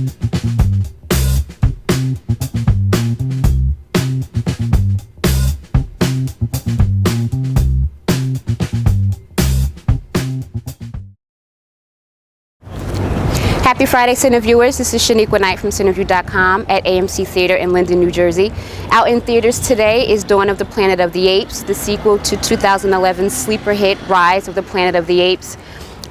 Happy Friday, Cineviewers. This is Shaniqua Knight from Cinavuu.com at AMC Theater in Linden, New Jersey. Out in theaters today is Dawn of the Planet of the Apes, the sequel to 2011's sleeper hit Rise of the Planet of the Apes.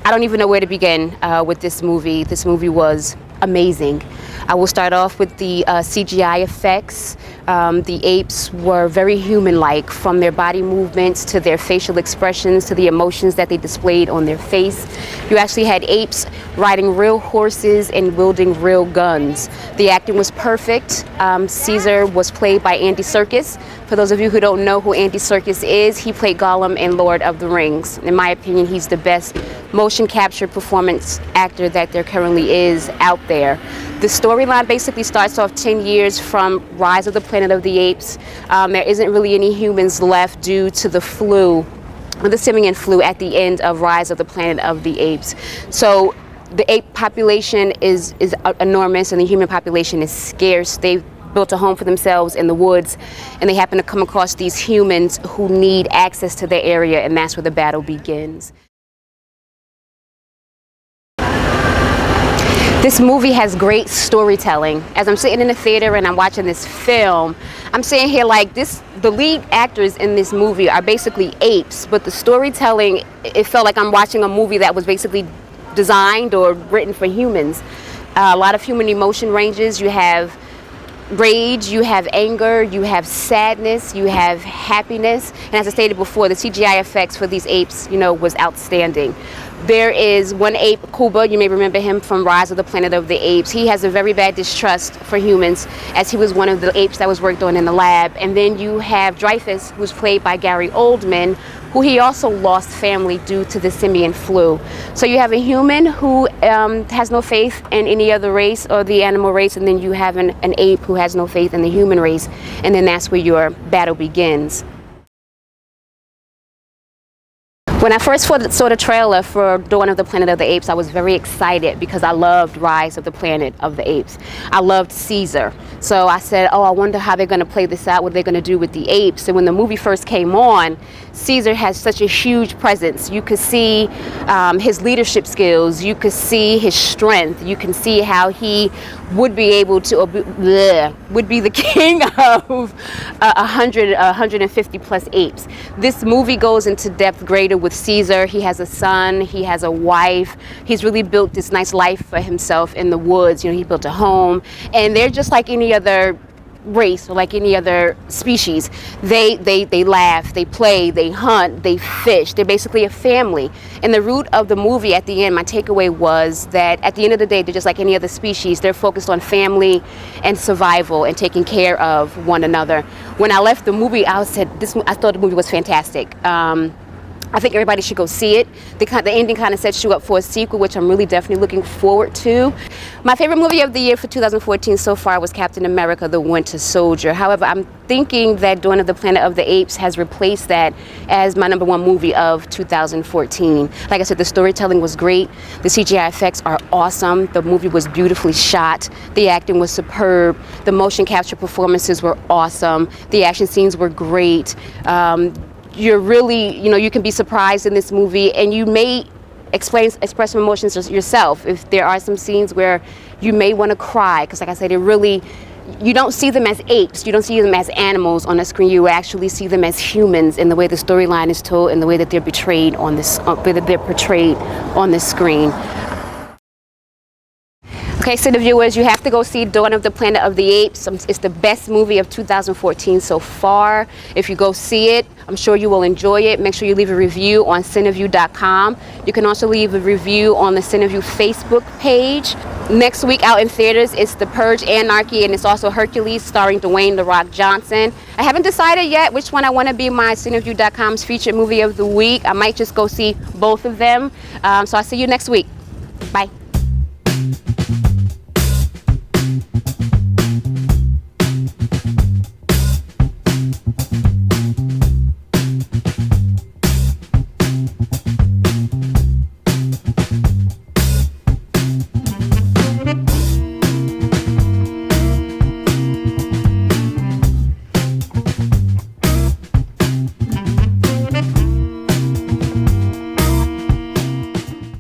I don't even know where to begin with this movie. This movie was amazing. I will start off with the CGI effects. The apes were very human-like, from their body movements to their facial expressions to the emotions that they displayed on their face. You actually had apes riding real horses and wielding real guns. The acting was perfect. Caesar was played by Andy Serkis. For those of you who don't know who Andy Serkis is, he played Gollum in Lord of the Rings. In my opinion, he's the best motion capture performance actor that there currently is out there. The storyline basically starts off 10 years from Rise of the Planet of the Apes. There isn't really any humans left due to the flu, the simian flu at the end of Rise of the Planet of the Apes. So the ape population is enormous and the human population is scarce. They've built a home for themselves in the woods, and they happen to come across these humans who need access to their area, and that's where the battle begins. This movie has great storytelling. As I'm sitting in the theater and I'm watching this film, I'm sitting here like this, the lead actors in this movie are basically apes, but the storytelling, it felt like I'm watching a movie that was basically designed or written for humans. A lot of human emotion ranges. You have rage, you have anger, you have sadness, you have happiness, and as I stated before, the CGI effects for these apes, was outstanding. There is one ape, Kuba, you may remember him from Rise of the Planet of the Apes. He has a very bad distrust for humans, as he was one of the apes that was worked on in the lab. And then you have Dreyfus, who's played by Gary Oldman, who he also lost family due to the simian flu. So you have a human who has no faith in any other race or the animal race, and then you have an ape who has no faith in the human race, and then that's where your battle begins. When I first saw the trailer for Dawn of the Planet of the Apes, I was very excited because I loved Rise of the Planet of the Apes. I loved Caesar. So I said, I wonder how they're going to play this out, what they're going to do with the apes. And when the movie first came on, Caesar has such a huge presence. You could see his leadership skills. You could see his strength. You can see how he would be able to, would be the king of 150 plus apes. This movie goes into depth greater with Caesar. He has a son, he has a wife. He's really built this nice life for himself in the woods. He built a home, and they're just like any other race or like any other species. They laugh, they play, they hunt, they fish. They're basically a family. And the root of the movie at the end, my takeaway was that at the end of the day, they're just like any other species. They're focused on family and survival and taking care of one another. When I left the movie, I thought the movie was fantastic. I think everybody should go see it. The ending kind of sets you up for a sequel, which I'm really definitely looking forward to. My favorite movie of the year for 2014 so far was Captain America: The Winter Soldier. However, I'm thinking that Dawn of the Planet of the Apes has replaced that as my #1 movie of 2014. Like I said, the storytelling was great. The CGI effects are awesome. The movie was beautifully shot. The acting was superb. The motion capture performances were awesome. The action scenes were great. You're really, you can be surprised in this movie, and you may express some emotions yourself. If there are some scenes where you may want to cry, because like I said, you don't see them as apes, you don't see them as animals on the screen. You actually see them as humans in the way the storyline is told and the way that they're portrayed on this screen. Okay, so the viewers, you have to go see Dawn of the Planet of the Apes. It's the best movie of 2014 so far. If you go see it, I'm sure you will enjoy it. Make sure you leave a review on Cinavuu.com. You can also leave a review on the Cinavuu Facebook page. Next week out in theaters, it's The Purge Anarchy, and it's also Hercules starring Dwayne "The Rock" Johnson. I haven't decided yet which one I want to be my Cinavuu.com's featured movie of the week. I might just go see both of them. So I'll see you next week. Bye.